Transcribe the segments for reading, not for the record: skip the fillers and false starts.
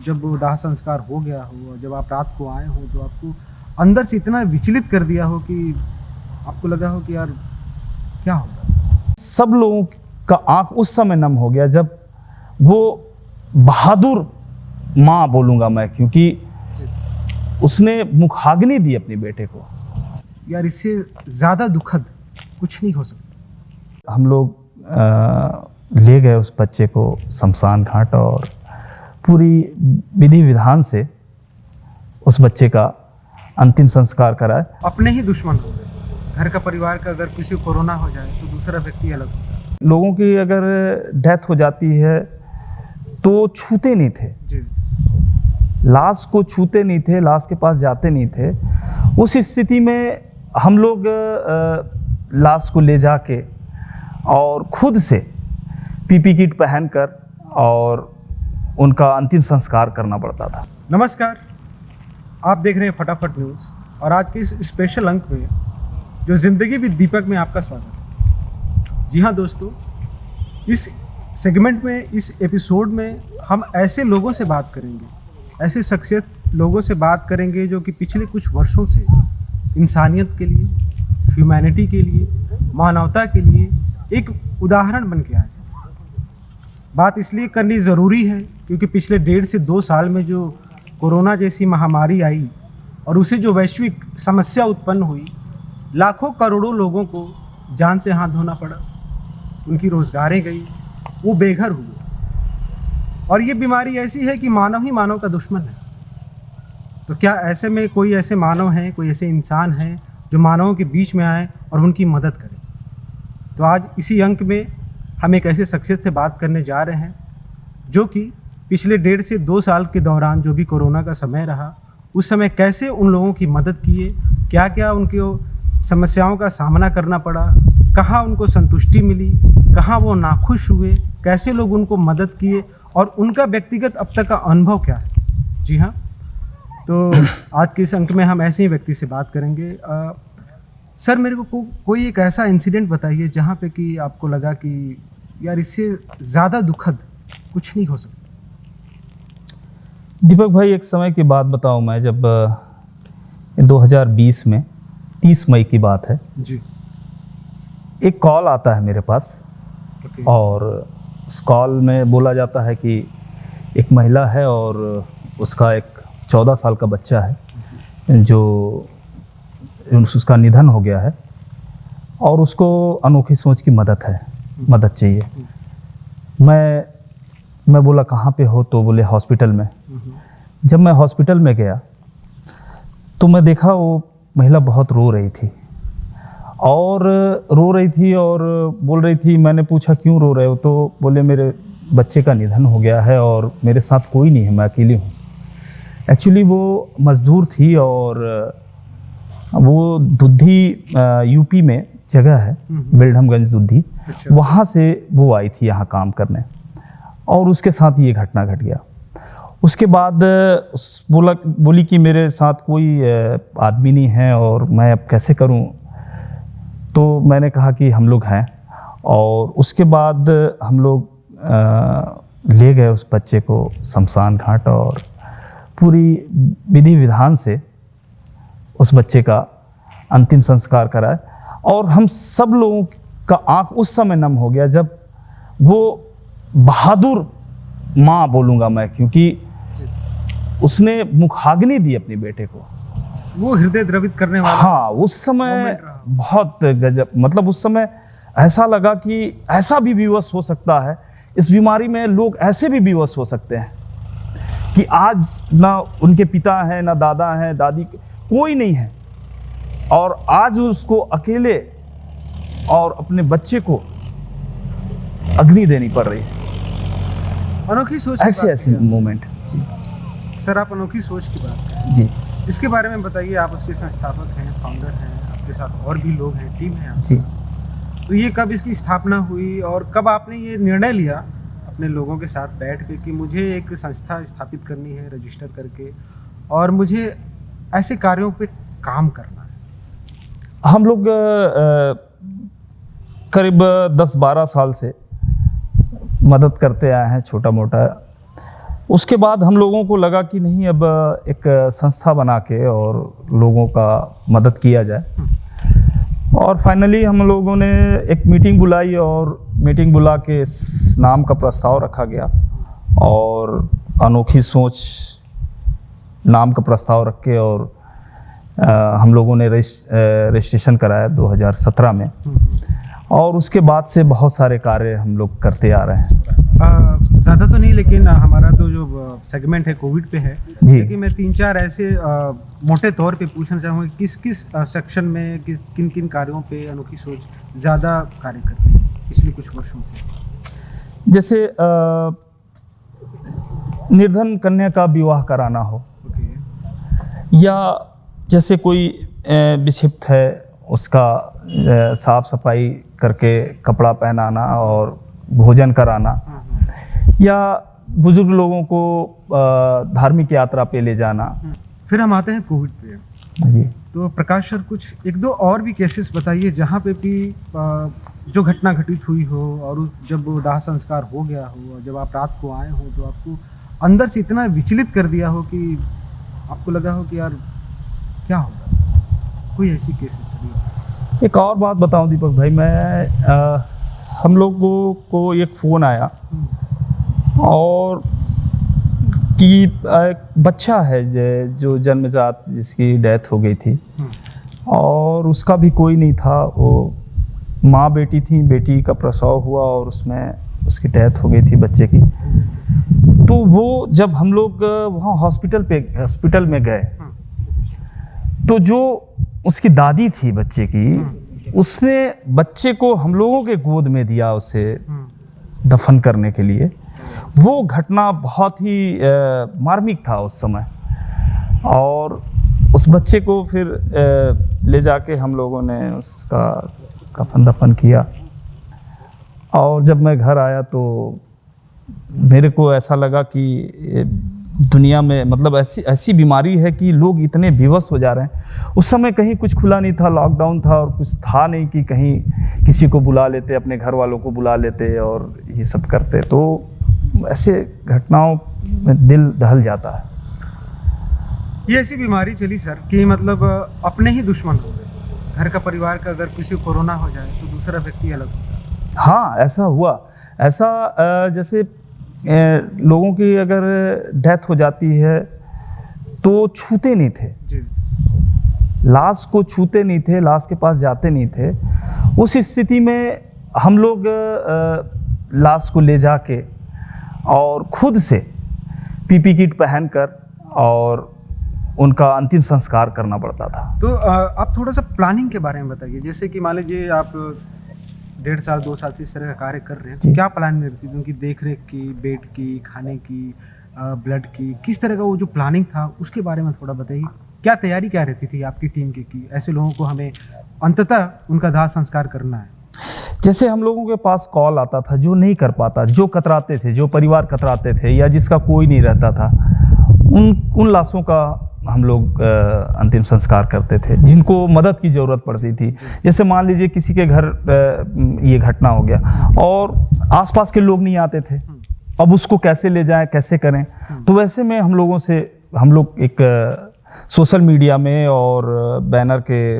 जब वो दाह संस्कार हो गया हो, जब आप रात को आए हो, तो आपको अंदर से इतना विचलित कर दिया हो कि आपको लगा हो कि यार क्या होगा? सब लोगों का आंख उस समय नम हो गया जब वो बहादुर माँ बोलूँगा मैं, क्योंकि उसने मुखाग्नि दी अपने बेटे को। यार इससे ज़्यादा दुखद कुछ नहीं हो सकता। हम लोग ले गए उस बच्चे को शमशान घाट और पूरी विधि विधान से उस बच्चे का अंतिम संस्कार कराए। अपने ही दुश्मन हो गए। घर का परिवार का अगर किसी को कोरोना हो जाए तो दूसरा व्यक्ति अलग हो जाए। लोगों की अगर डेथ हो जाती है तो छूते नहीं थे जी। लाश को, छूते नहीं थे, लाश के पास जाते नहीं थे। उस स्थिति में हम लोग लाश को ले जाके और खुद से पीपी किट पहनकर और उनका अंतिम संस्कार करना पड़ता था। नमस्कार, आप देख रहे हैं फटाफट न्यूज़ और आज के इस स्पेशल अंक में जो ज़िंदगी विद दीपक में आपका स्वागत है। जी हाँ दोस्तों, इस सेगमेंट में, इस एपिसोड में हम ऐसे लोगों से बात करेंगे, ऐसे शख्सियत लोगों से बात करेंगे जो कि पिछले कुछ वर्षों से इंसानियत के लिए, ह्यूमैनिटी के लिए, मानवता के लिए एक उदाहरण बन के आए। बात इसलिए करनी ज़रूरी है क्योंकि पिछले 1.5 से 2 साल में जो कोरोना जैसी महामारी आई और उसे जो वैश्विक समस्या उत्पन्न हुई, लाखों करोड़ों लोगों को जान से हाथ धोना पड़ा, उनकी रोज़गारें गई, वो बेघर हुए। और ये बीमारी ऐसी है कि मानव ही मानव का दुश्मन है। तो क्या ऐसे में कोई ऐसे मानव हैं, कोई ऐसे इंसान हैं जो मानवों के बीच में आए और उनकी मदद करें? तो आज इसी अंक में हम एक ऐसे शख्सियत से बात करने जा रहे हैं जो कि पिछले 1.5 से 2 साल के दौरान जो भी कोरोना का समय रहा, उस समय कैसे उन लोगों की मदद किए, क्या क्या उनकी समस्याओं का सामना करना पड़ा, कहाँ उनको संतुष्टि मिली, कहाँ वो नाखुश हुए, कैसे लोग उनको मदद किए और उनका व्यक्तिगत अब तक का अनुभव क्या है। जी हाँ, तो आज के इस अंक में हम ऐसे ही व्यक्ति से बात करेंगे। सर, मेरे को कोई एक ऐसा इंसिडेंट बताइए जहाँ पे कि आपको लगा कि यार इससे ज़्यादा दुखद कुछ नहीं हो सकता। दीपक भाई, एक समय की बात बताऊं मैं, जब 2020 में 30 मई की बात है जी। एक कॉल आता है मेरे पास। ओके। और उस कॉल में बोला जाता है कि एक महिला है और उसका एक 14 साल का बच्चा है जो उसका निधन हो गया है और उसको अनोखी सोच की मदद चाहिए। मैं बोला कहाँ पे हो? तो बोले हॉस्पिटल में। जब मैं हॉस्पिटल में गया तो मैं देखा वो महिला बहुत रो रही थी और बोल रही थी। मैंने पूछा क्यों रो रहे हो? तो बोले मेरे बच्चे का निधन हो गया है और मेरे साथ कोई नहीं है, मैं अकेली हूँ। एक्चुअली वो मज़दूर थी और वो दुद्धि यूपी में जगह है, बेल्डमगंज दुद्धि। अच्छा। वहाँ से वो आई थी यहाँ काम करने और उसके साथ ये घटना घट गया। उसके बाद बोली कि मेरे साथ कोई आदमी नहीं है और मैं अब कैसे करूं? तो मैंने कहा कि हम लोग हैं और उसके बाद हम लोग ले गए उस बच्चे को शमशान घाट और पूरी विधि विधान से उस बच्चे का अंतिम संस्कार कराए। और हम सब लोगों का आंख उस समय नम हो गया जब वो बहादुर माँ बोलूँगा मैं, क्योंकि उसने मुखाग्नि दी अपने बेटे को। वो हृदय द्रवित करने वाला। हाँ, उस समय बहुत गजब, मतलब उस समय ऐसा लगा कि ऐसा भी विवश हो सकता है, इस बीमारी में लोग ऐसे भी विवश हो सकते हैं कि आज ना उनके पिता हैं, ना दादा हैं, दादी, कोई नहीं है और आज उसको अकेले और अपने बच्चे को अग्नि देनी पड़ रही है। अनोखी सोच। ऐसे मोमेंट। सर, आप अनोखी सोच की बात करें जी। इसके बारे में बताइए। आप उसके संस्थापक हैं, फाउंडर हैं, आपके साथ और भी लोग हैं, टीम है आपकी। जी। तो ये कब इसकी स्थापना हुई और कब आपने ये निर्णय लिया अपने लोगों के साथ बैठ के कि मुझे एक संस्था स्थापित करनी है रजिस्टर करके और मुझे ऐसे कार्यों पे काम करना है? हम लोग करीब 10-12 साल से मदद करते आए हैं, छोटा मोटा। उसके बाद हम लोगों को लगा कि नहीं, अब एक संस्था बना के और लोगों का मदद किया जाए। और फाइनली हम लोगों ने एक मीटिंग बुलाई और मीटिंग बुला के इस नाम का प्रस्ताव रखा गया और अनोखी सोच नाम का प्रस्ताव रख के और हम लोगों ने रजिस्ट्रेशन कराया 2017 में। और उसके बाद से बहुत सारे कार्य हम लोग करते आ रहे हैं। ज़्यादा तो नहीं, लेकिन हमारा तो जो सेगमेंट है कोविड पे है, जी। लेकिन मैं 3-4 ऐसे मोटे तौर पे पूछना चाहूँगा, किस किस सेक्शन में किन किन कार्यों पे अनोखी सोच ज़्यादा कार्य कर रही है पिछले कुछ वर्षों से? जैसे निर्धन कन्या का विवाह कराना हो, ओके। या जैसे कोई विक्षिप्त है उसका साफ सफाई करके कपड़ा पहनाना और भोजन कराना, या बुजुर्ग लोगों को धार्मिक यात्रा पे ले जाना। फिर हम आते हैं कोविड पे। जी। तो प्रकाश सर, कुछ 1-2 और भी केसेस बताइए जहाँ पे भी जो घटना घटित हुई हो और जब वो दाह संस्कार हो गया हो और जब आप रात को आए हो तो आपको अंदर से इतना विचलित कर दिया हो कि आपको लगा हो कि यार क्या होगा। कोई ऐसी केसेस है? एक और बात बताऊं दीपक भाई, मैं हम लोगों को एक फ़ोन आया और कि एक बच्चा है जो जन्मजात जिसकी डेथ हो गई थी और उसका भी कोई नहीं था। वो माँ बेटी थी, बेटी का प्रसव हुआ और उसमें उसकी डेथ हो गई थी बच्चे की। तो वो जब हम लोग वहाँ हॉस्पिटल में गए तो जो उसकी दादी थी बच्चे की, उसने बच्चे को हम लोगों के गोद में दिया उसे दफन करने के लिए। वो घटना बहुत ही मार्मिक था उस समय। और उस बच्चे को फिर ले जाके हम लोगों ने उसका कफन दफन किया। और जब मैं घर आया तो मेरे को ऐसा लगा कि दुनिया में मतलब ऐसी बीमारी है कि लोग इतने विवश हो जा रहे हैं। उस समय कहीं कुछ खुला नहीं था, लॉकडाउन था और कुछ था नहीं कि कहीं किसी को बुला लेते, अपने घर वालों को बुला लेते और ये सब करते। तो ऐसे घटनाओं में दिल दहल जाता है। ये ऐसी बीमारी चली सर कि मतलब अपने ही दुश्मन हो गए। घर का परिवार का अगर किसी को कोरोना हो जाए तो दूसरा व्यक्ति अलग हो जाए। हाँ, ऐसा हुआ। ऐसा जैसे लोगों की अगर डेथ हो जाती है तो छूते नहीं थे जी। लाश को, छूते नहीं थे, लाश के पास जाते नहीं थे। उस स्थिति में हम लोग लाश को ले जाके और खुद से पीपी किट पहनकर और उनका अंतिम संस्कार करना पड़ता था। तो आप थोड़ा सा प्लानिंग के बारे में बताइए। जैसे कि मान लीजिए आप 1.5 साल 2 साल से इस तरह का कार्य कर रहे हैं, तो क्या प्लानिंग रहती थी उनकी देख रेख की, बेड की, खाने की, ब्लड की, किस तरह का वो जो प्लानिंग था उसके बारे में थोड़ा बताइए। क्या तैयारी क्या रहती थी आपकी टीम की कि ऐसे लोगों को हमें अंततः उनका दाह संस्कार करना है? जैसे हम लोगों के पास कॉल आता था, जो नहीं कर पाता, जो कतराते थे, जो परिवार कतराते थे या जिसका कोई नहीं रहता था, उन लाशों का हम लोग अंतिम संस्कार करते थे जिनको मदद की ज़रूरत पड़ती थी। जैसे मान लीजिए किसी के घर ये घटना हो गया और आसपास के लोग नहीं आते थे, अब उसको कैसे ले जाएं, कैसे करें। तो वैसे में हम लोग एक सोशल मीडिया में और बैनर के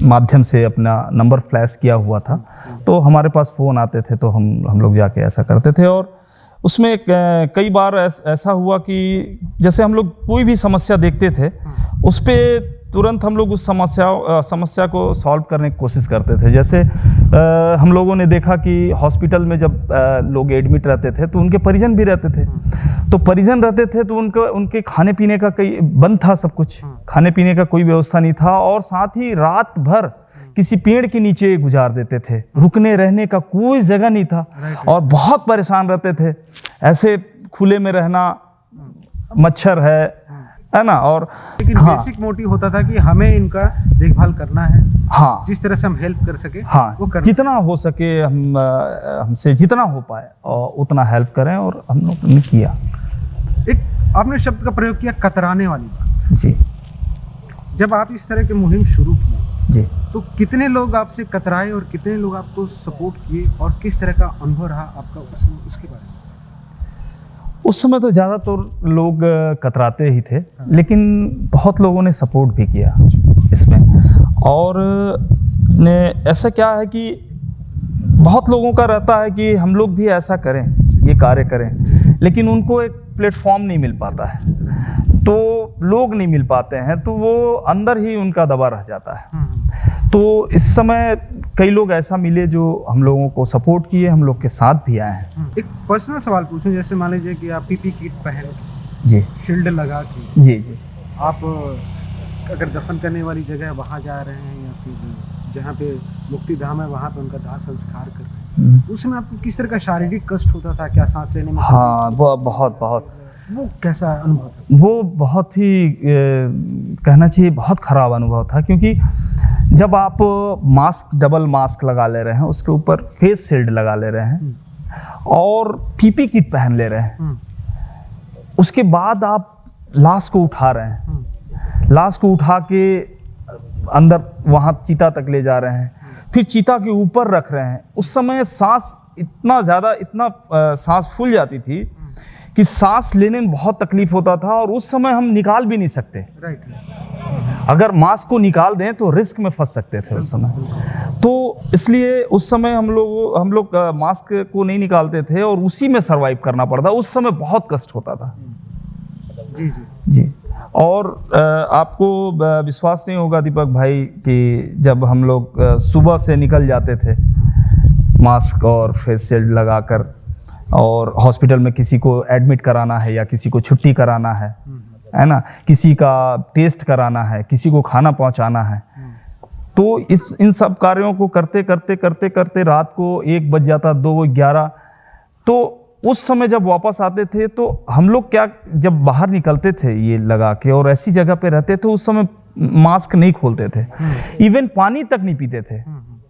माध्यम से अपना नंबर फ्लैश किया हुआ था। तो हमारे पास फ़ोन आते थे तो हम लोग जाके ऐसा करते थे। और उसमें कई बार ऐसा हुआ कि जैसे हम लोग कोई भी समस्या देखते थे, उस पे तुरंत हम लोग उस समस्या को सॉल्व करने की कोशिश करते थे। जैसे हम लोगों ने देखा कि हॉस्पिटल में जब लोग एडमिट रहते थे तो उनके परिजन भी रहते थे। तो परिजन रहते थे तो उनके खाने पीने का कई बंद था, सब कुछ खाने पीने का कोई व्यवस्था नहीं था। और साथ ही रात भर किसी पेड़ के नीचे गुजार देते थे, रुकने रहने का कोई जगह नहीं था और बहुत परेशान रहते थे। ऐसे खुले में रहना, मच्छर है ना। और लेकिन बेसिक मोटिव होता था कि हमें इनका देखभाल करना है। हाँ, जिस तरह से हम हेल्प कर सके, हाँ, वो करना। जितना हो सके हमसे जितना हो पाए और उतना हेल्प करें, और हम लोग ने किया। एक आपने शब्द का प्रयोग किया, कतराने वाली बात। जी जब आप इस तरह की मुहिम शुरू किए जी। तो कितने लोग आपसे कतराए और कितने लोग आपको सपोर्ट किए और किस तरह का अनुभव रहा आपका उसके बारे में? उस समय तो ज़्यादातर लोग कतराते ही थे, लेकिन बहुत लोगों ने सपोर्ट भी किया इसमें। और ऐसा क्या है कि बहुत लोगों का रहता है कि हम लोग भी ऐसा करें, ये कार्य करें, लेकिन उनको एक प्लेटफॉर्म नहीं मिल पाता है, तो लोग नहीं मिल पाते हैं, तो वो अंदर ही उनका दबा रह जाता है। तो इस समय कई लोग ऐसा मिले जो हम लोगों को सपोर्ट किए, हम लोग के साथ भी आए हैं। एक पर्सनल सवाल पूछूं, जैसे मान लीजिए कि आप पीपी किट पहन के, जी शील्ड लगा के, जी जी आप अगर दफन करने वाली जगह वहाँ जा रहे हैं या फिर जहाँ पे मुक्ति धाम है वहाँ पे उनका दाह संस्कार कर रहे हैं, उस समय आपको किस तरह का शारीरिक कष्ट होता था? क्या सांस लेने में? हाँ, वो बहुत वो कैसा अनुभव था? वो बहुत ही कहना चाहिए बहुत ख़राब अनुभव था, क्योंकि जब आप डबल मास्क लगा ले रहे हैं, उसके ऊपर फेस शील्ड लगा ले रहे हैं और पीपी किट पहन ले रहे हैं, उसके बाद आप लाश को उठा रहे हैं, लाश को उठा के अंदर वहाँ चिता तक ले जा रहे हैं, फिर चिता के ऊपर रख रहे हैं। उस समय सांस इतना सांस फूल जाती थी कि सांस लेने में बहुत तकलीफ होता था, और उस समय हम निकाल भी नहीं सकते। राइट। अगर मास्क को निकाल दें तो रिस्क में फंस सकते थे उस समय, तो इसलिए उस समय हम लोग मास्क को नहीं निकालते थे और उसी में सरवाइव करना पड़ता। उस समय बहुत कष्ट होता था। जी जी जी। और आपको विश्वास नहीं होगा दीपक भाई कि जब हम लोग सुबह से निकल जाते थे मास्क और फेस शील्ड लगाकर, और हॉस्पिटल में किसी को एडमिट कराना है या किसी को छुट्टी कराना है ना, किसी का टेस्ट कराना है, किसी को खाना पहुंचाना है, तो इन सब कार्यों को करते करते रात को 1 बज जाता, 2, 11। तो उस समय जब वापस आते थे तो हम लोग जब बाहर निकलते थे ये लगा के और ऐसी जगह पे रहते थे, उस समय मास्क नहीं खोलते थे, इवन पानी तक नहीं पीते थे,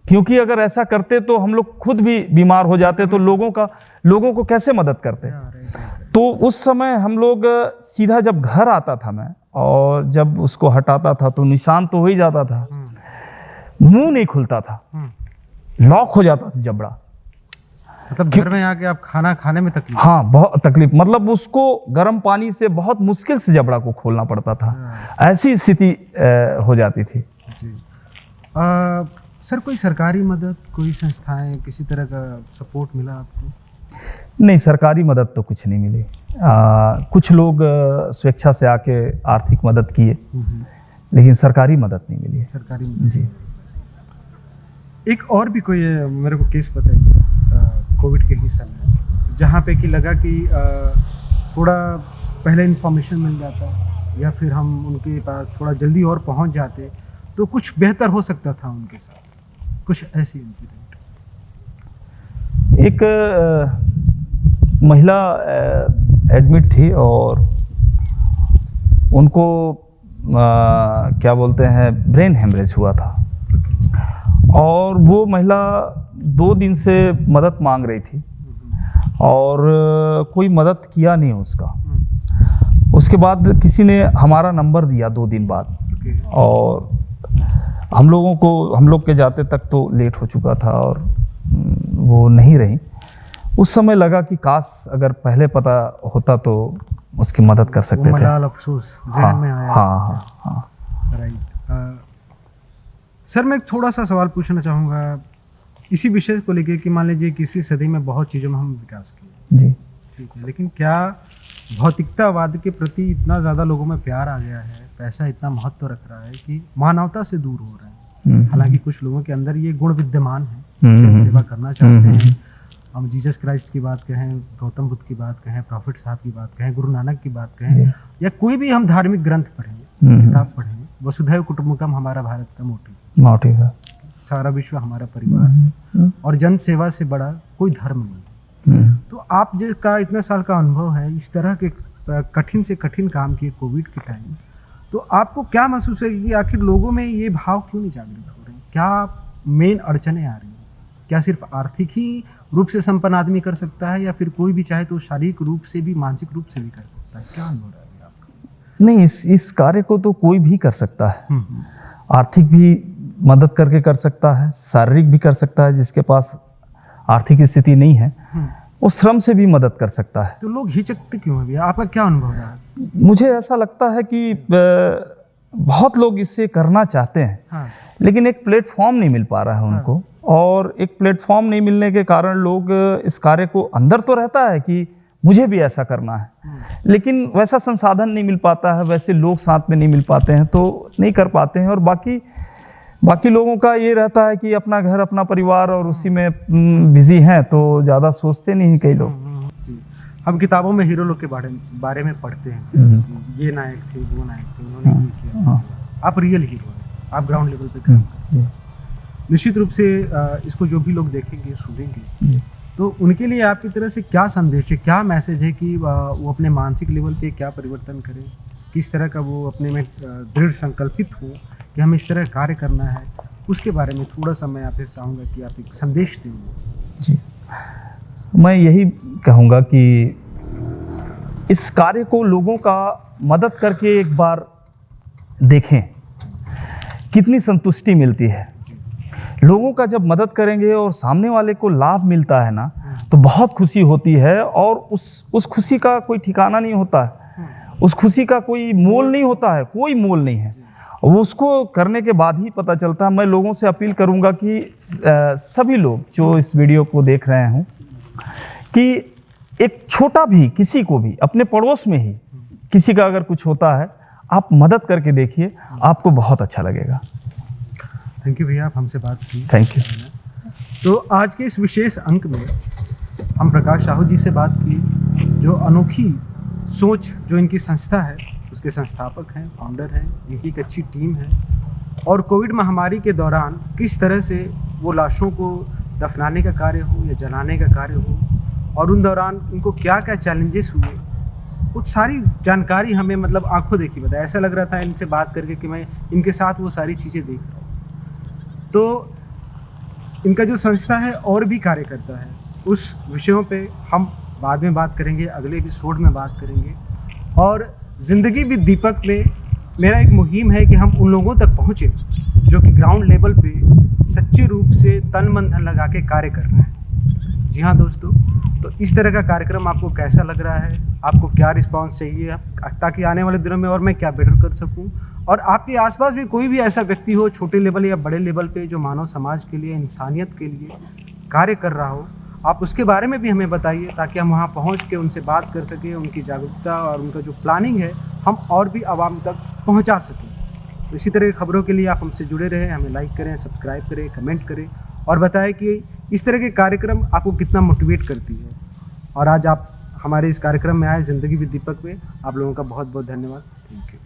क्योंकि अगर ऐसा करते तो हम लोग खुद भी बीमार हो जाते, तो लोगों को कैसे मदद करते। तो उस समय हम लोग सीधा जब घर आता था मैं, और जब उसको हटाता था तो निशान तो हो ही जाता था, मुंह नहीं खुलता था, लॉक हो जाता था जबड़ा। मतलब घर में आके आप खाना खाने में तकलीफ? हाँ, बहुत तकलीफ, मतलब उसको गर्म पानी से बहुत मुश्किल से जबड़ा को खोलना पड़ता था, ऐसी स्थिति हो जाती थी। जी। सर, कोई सरकारी मदद, कोई संस्थाएं, किसी तरह का सपोर्ट मिला आपको? नहीं, सरकारी मदद तो कुछ नहीं मिली। कुछ लोग स्वेच्छा से आके आर्थिक मदद किए, लेकिन सरकारी मदद नहीं मिली। सरकारी मदद। जी। एक और भी कोई मेरे को केस बताइए कोविड के ही समय, जहाँ पे कि लगा कि थोड़ा पहले इन्फॉर्मेशन मिल जाता या फिर हम उनके पास थोड़ा जल्दी और पहुँच जाते तो कुछ बेहतर हो सकता था उनके साथ, कुछ ऐसी इंसिडेंट? एक महिला एडमिट थी और उनको क्या बोलते हैं, ब्रेन हेमरेज हुआ था, और वो महिला 2 दिन से मदद मांग रही थी और कोई मदद किया नहीं उसका। उसके बाद किसी ने हमारा नंबर दिया 2 दिन बाद, और हम लोग के जाते तक तो लेट हो चुका था और वो नहीं रही। उस समय लगा कि काश अगर पहले पता होता तो उसकी मदद कर सकते थे। मलाल अफसोस ज़हन में आया। हाँ। राइट। सर, मैं थोड़ा सा सवाल पूछना चाहूँगा इसी विषय को लेके कि मान लीजिए 21वीं सदी में बहुत चीज़ों में हम विकास किए, जी ठीक है, लेकिन क्या भौतिकतावाद के प्रति इतना ज़्यादा लोगों में प्यार आ गया है, पैसा इतना महत्व रख रहा है कि मानवता से दूर हो रहे हैं? हालांकि कुछ लोगों के अंदर ये गुण विद्यमान है, जन सेवा करना चाहते हैं। हम जीसस क्राइस्ट की बात कहें, गौतम बुद्ध की बात कहें, प्रॉफिट साहब की बात कहें, गुरु नानक की बात कहें, या कोई भी हम धार्मिक ग्रंथ पढ़ें, किताब पढ़ें, वसुधैव कुटुंबकम हमारा भारत का मोटिव है, सारा विश्व हमारा परिवार है, और जन सेवा से बड़ा कोई धर्म नहीं। तो आप जिसका इतने साल का अनुभव है, इस तरह के कठिन से कठिन काम किए कोविड के टाइम, तो आपको क्या महसूस है कि आखिर लोगों में ये भाव क्यों नहीं जागृत हो रहे? क्या मेन अड़चने आ रही हैं? क्या सिर्फ आर्थिक ही रूप से संपन्न आदमी कर सकता है, या फिर कोई भी चाहे तो शारीरिक रूप से भी, मानसिक रूप से भी कर सकता है? क्या अनुभव है आपका? नहीं, इस कार्य को तो कोई भी कर सकता है। आर्थिक भी मदद करके कर सकता है, शारीरिक भी कर सकता है जिसके पास आर्थिक स्थिति नहीं है, वो श्रम से भी मदद कर सकता है। तो लोग हिचकते क्यों हैं भैया, आपका क्या अनुभव रहा है? मुझे ऐसा लगता है कि बहुत लोग इससे करना चाहते हैं, हाँ। लेकिन एक प्लेटफॉर्म नहीं मिल पा रहा है उनको, और एक प्लेटफॉर्म नहीं मिलने के कारण लोग इस कार्य को, अंदर तो रहता है कि मुझे भी ऐसा करना है, लेकिन वैसा संसाधन नहीं मिल पाता है, वैसे लोग साथ में नहीं मिल पाते हैं, तो नहीं कर पाते हैं। और बाकी लोगों का ये रहता है कि अपना घर, अपना परिवार, और उसी में बिजी हैं, तो ज़्यादा सोचते नहीं हैं कई लोग। जी, हम किताबों में हीरो लोग के बारे में पढ़ते हैं, ये नायक थे, वो नायक थे, उन्होंने ये किया। आप रियल हीरो हैं, आप ग्राउंड लेवल पे काम करते हैं। निश्चित रूप से इसको जो भी लोग देखेंगे, सुनेंगे, तो उनके लिए आपकी तरह से क्या संदेश है, क्या मैसेज है कि वो अपने मानसिक लेवल पे क्या परिवर्तन करें, किस तरह का वो अपने में दृढ़ संकल्पित हो कि हमें इस तरह कार्य करना है, उसके बारे में थोड़ा सा मैं आपसे चाहूँगा कि आप एक संदेश दें। जी, मैं यही कहूँगा कि इस कार्य को लोगों का मदद करके एक बार देखें, कितनी संतुष्टि मिलती है। लोगों का जब मदद करेंगे और सामने वाले को लाभ मिलता है ना, तो बहुत खुशी होती है, और उस खुशी का कोई ठिकाना नहीं होता है, उस खुशी का कोई मोल नहीं होता है, कोई मोल नहीं है। वो उसको करने के बाद ही पता चलता है। मैं लोगों से अपील करूंगा कि सभी लोग जो इस वीडियो को देख रहे हों, कि एक छोटा भी, किसी को भी, अपने पड़ोस में ही किसी का अगर कुछ होता है, आप मदद करके देखिए, आपको बहुत अच्छा लगेगा। थैंक यू भैया, आप हमसे बात की। Thank you. तो आज के इस विशेष अंक में हम प्रकाश साहू जी से बात की, जो अनोखी सोच जो इनकी संस्था है, उसके संस्थापक हैं, फाउंडर हैं, इनकी एक अच्छी टीम है, और कोविड महामारी के दौरान किस तरह से वो लाशों को दफनाने का कार्य हो या जलाने का कार्य हो, और उन दौरान इनको क्या क्या चैलेंजेस हुए, कुछ सारी जानकारी हमें मतलब आंखों देखी बताया। ऐसा लग रहा था इनसे बात करके कि मैं इनके साथ वो सारी चीज़ें देख रहा हूँ। तो इनका जो संस्था है और भी कार्य करता है, उस विषयों पे हम बाद में बात करेंगे, अगले एपिसोड में बात करेंगे। और ज़िंदगी विद दीपक में मेरा एक मुहिम है कि हम उन लोगों तक पहुँचे जो कि ग्राउंड लेवल पे सच्चे रूप से तन मन धन लगा के कार्य कर रहे हैं। जी हाँ दोस्तों, तो इस तरह का कार्यक्रम आपको कैसा लग रहा है, आपको क्या रिस्पांस चाहिए, ताकि आने वाले दिनों में और मैं क्या बेटर कर सकूं, और आपके आसपास भी कोई भी ऐसा व्यक्ति हो, छोटे लेवल या बड़े लेवल पे, जो मानव समाज के लिए, इंसानियत के लिए कार्य कर रहा हो, आप उसके बारे में भी हमें बताइए, ताकि हम वहाँ पहुँच के उनसे बात कर सकें, उनकी जागरूकता और उनका जो प्लानिंग है हम और भी आवाम तक पहुँचा सकें। तो इसी तरह की खबरों के लिए आप हमसे जुड़े रहें, हमें लाइक करें, सब्सक्राइब करें, कमेंट करें, और बताएं कि इस तरह के कार्यक्रम आपको कितना मोटिवेट करती है। और आज आप हमारे इस कार्यक्रम में आए, ज़िंदगी विद दीपक में, आप लोगों का बहुत बहुत धन्यवाद। Thank you.